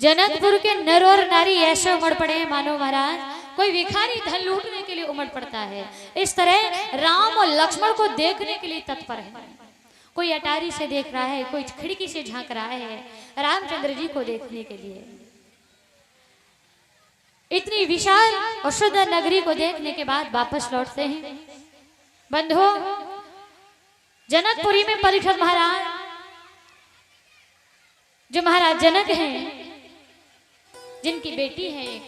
जनकपुर के नर और नारी ऐसे उमड़ पड़े हैं मानो महाराज कोई भिखारी धन लूटने के लिए उमड़ पड़ता है। इस तरह राम और लक्ष्मण को देखने के लिए तत्पर है। कोई अटारी से देख रहा है, कोई खिड़की से झांक रहा है रामचंद्र जी को देखने के लिए। इतनी विशाल और सुंदर नगरी को देखने के बाद वापस लौटते हैं। बंधुओं, जनकपुरी में परीक्षित महाराज, जो महाराज जनक हैं, जिनकी बेटी है एक,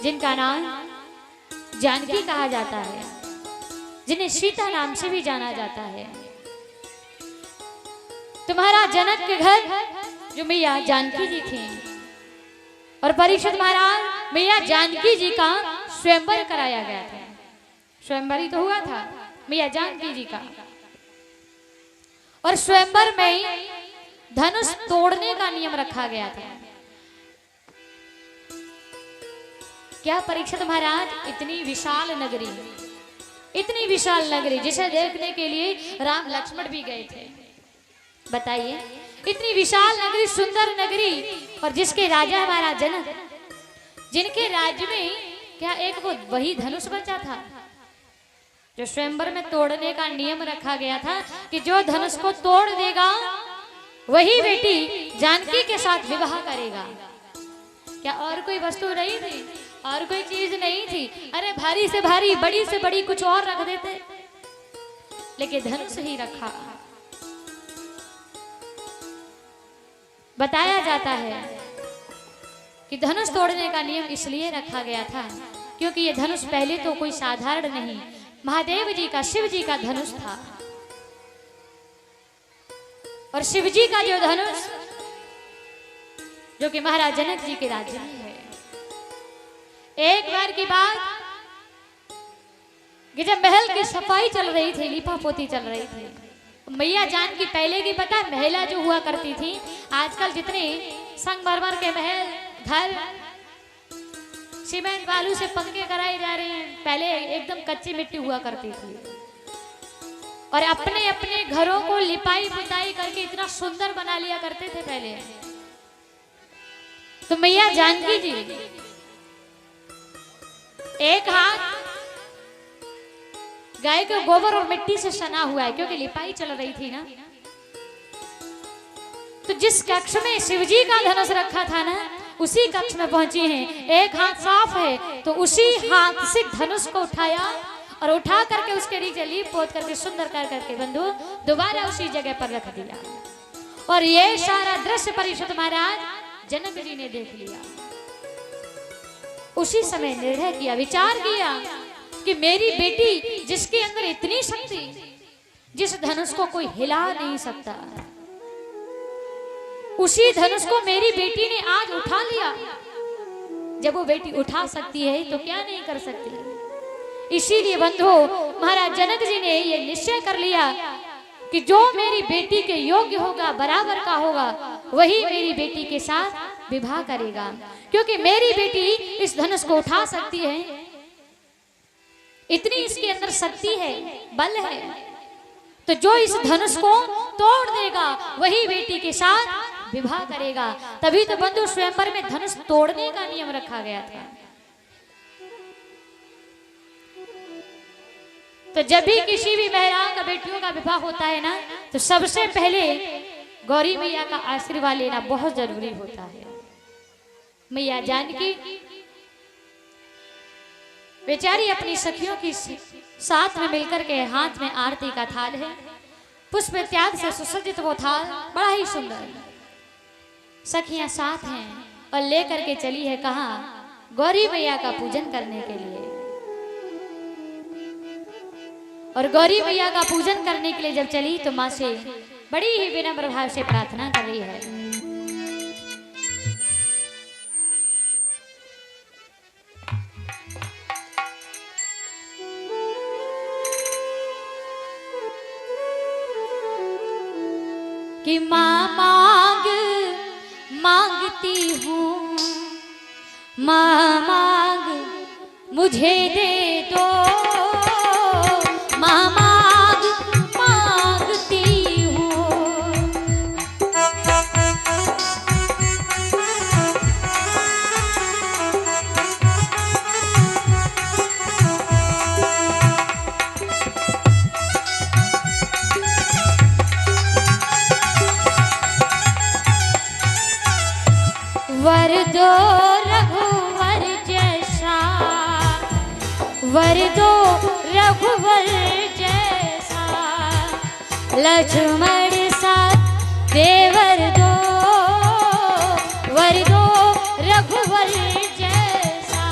जिनका नाम जानकी कहा जाता है, जिन्हें सीता नाम से भी जाना जाता है। तो महाराज जनक के घर जो मैया जानकी जी थी और परीक्षित महाराज मैया जानकी जी का स्वयंवर कराया गया था। स्वयंवर ही तो हुआ था मैया जानकी जी का। और स्वयंवर में धनुष तोड़ने का नियम रखा गया था। क्या परीक्षित महाराज, इतनी विशाल नगरी, इतनी विशाल नगरी जिसे देखने के लिए राम लक्ष्मण भी गए थे। बताइए, इतनी विशाल नगरी, सुंदर नगरी, और जिसके राजा हमारा जनक, जिनके राज्य में क्या एक वो वही धनुष बचा था जो स्वयंवर में तोड़ने का नियम रखा गया था कि जो धनुष को तोड़ देगा वही बेटी जानकी के साथ विवाह करेगा। क्या और कोई वस्तु नहीं थी, और कोई चीज नहीं थी? अरे भारी से भारी, बड़ी से बड़ी कुछ और रख देते, लेकिन धनुष ही रखा। बताया जाता है कि धनुष तोड़ने का नियम इसलिए रखा गया था क्योंकि ये धनुष पहले तो कोई साधारण नहीं, महादेव जी का, शिव जी का धनुष था। और शिव जी का जो धनुष, जो कि महाराज जनक जी के राज्य में है। एक बार की बात कि जब महल की सफाई चल रही थी, लिपा पोती चल रही थी, मैया जानकी पहले की पता महिला जो हुआ करती थी, आजकल जितने संगमरमर के महल, घर, सीमेंट बालू से पक्के कराए जा रहे हैं, पहले एकदम कच्ची मिट्टी हुआ करती थी। और अपने अपने घरों को लिपाई पुताई करके इतना सुंदर बना लिया करते थे पहले। तो मैया जानकी जी एक हाथ गाय के गोबर और मिट्टी से सना हुआ है, क्योंकि लिपाई चल रही थी ना। तो जिस कक्ष में शिवजी का धनुष रखा था ना, उसी कक्ष में पहुंची हैं। एक हाथ साफ है तो उसी हाथ से धनुष को उठाया और उठा करके उसके नीचे लीप पोत करके सुंदर कर करके बंधु दोबारा उसी जगह पर रख दिया। और ये सारा दृश्य परीक्षित महाराज जनक जी ने देख लिया। उसी समय निर्णय किया, विचार किया कि मेरी बेटी, जिसके अंदर इतनी शक्ति, जिस धनुष को कोई हिला नहीं सकता, उसी धनुष को मेरी बेटी ने आज उठा लिया। जब वो बेटी उठा सकती है तो क्या नहीं कर सकती। इसीलिए बंधु महाराज जनक जी ने ये निश्चय कर लिया कि जो मेरी बेटी के योग्य होगा, बराबर का होगा, वही मेरी बेटी के साथ विवाह करेगा। क्योंकि मेरी बेटी इस धनुष को उठा सकती है, इतनी इसके अंदर शक्ति है, बल है। तो जो इस धनुष को तोड़ देगा वही बेटी के साथ विवाह करेगा। तभी तो बंधु स्वयंवर में धनुष तोड़ने का नियम रखा गया था। तो जब भी किसी भी महिला का, बेटियों का विवाह होता है ना, तो सबसे पहले गौरी मैया का आशीर्वाद लेना बहुत जरूरी होता है। मैया जानकी बेचारी अपनी सखियों की साथ में मिलकर के हाथ में आरती का थाल है, पुष्प त्याग से सुसज्जित वो थाल बड़ा ही सुंदर। सखियां साथ हैं और लेकर के चली है कहाँ? गौरी मैया का पूजन करने के लिए। और गौरी मैया का पूजन करने के लिए जब चली तो माँ से बड़ी ही विनम्र भाव से प्रार्थना कर रही है। कि माँ मांगती हूँ, माँ मांग मुझे दे दो, माँ मांगती हूँ। दो रघुवर जैसा, वर दो रघुवर जैसा, लक्ष्मण सा देवर दो, वर दो रघुवर जैसा।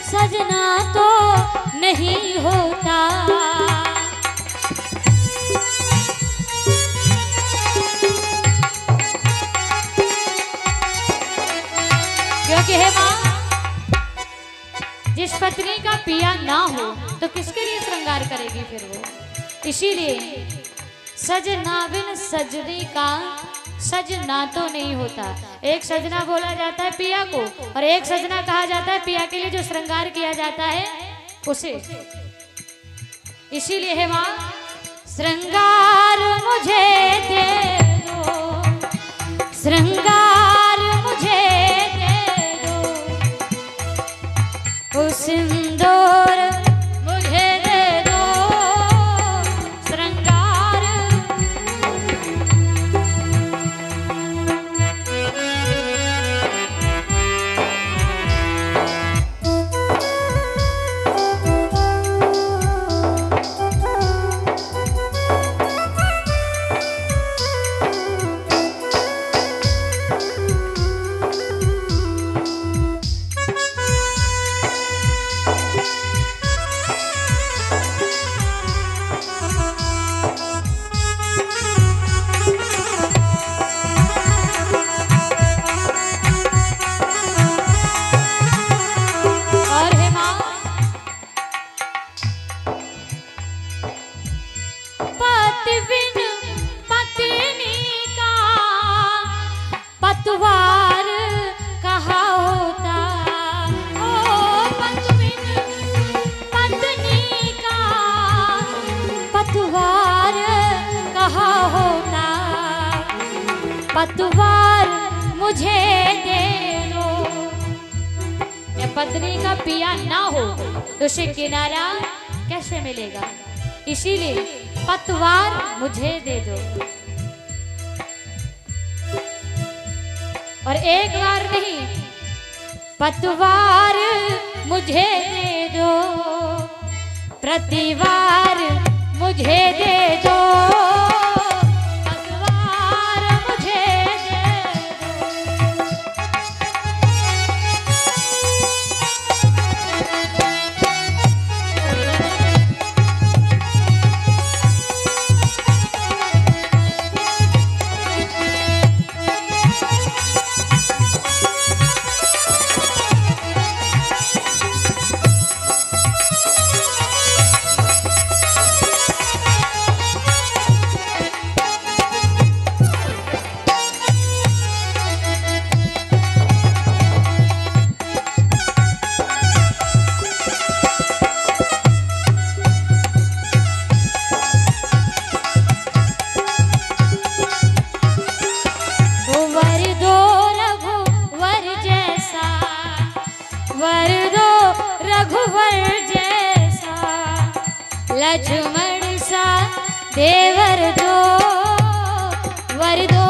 सजना तो नहीं होता, क्योंकि हे मां, जिस पत्नी का पिया ना हो तो किसके लिए श्रृंगार करेगी फिर वो। इसीलिए सजना बिन सजनी का सजना तो नहीं होता। एक सजना बोला जाता है पिया को, और एक सजना कहा जाता है पिया के लिए जो श्रृंगार किया जाता है उसे। इसीलिए है मां, श्रृंगार मुझे दे दो, श्रृंगार मुझे दे दो, ओ सिंदूर मुझे दे दो, श्रृंगार। पतवार कहा होता, ओ पतविन पत्नी का पतवार कहा होता, पतवार मुझे दे दो। या पत्नी का पिया ना हो तो उसे किनारा कैसे मिलेगा। इसीलिए पतवार मुझे दे दो। और एक बार नहीं, पतवार मुझे दे दो, प्रतिवार मुझे दे दो, पतवार मुझे दे दो। वर दो रघुवर जैसा, लक्ष्मण सा देवर दो, वर दो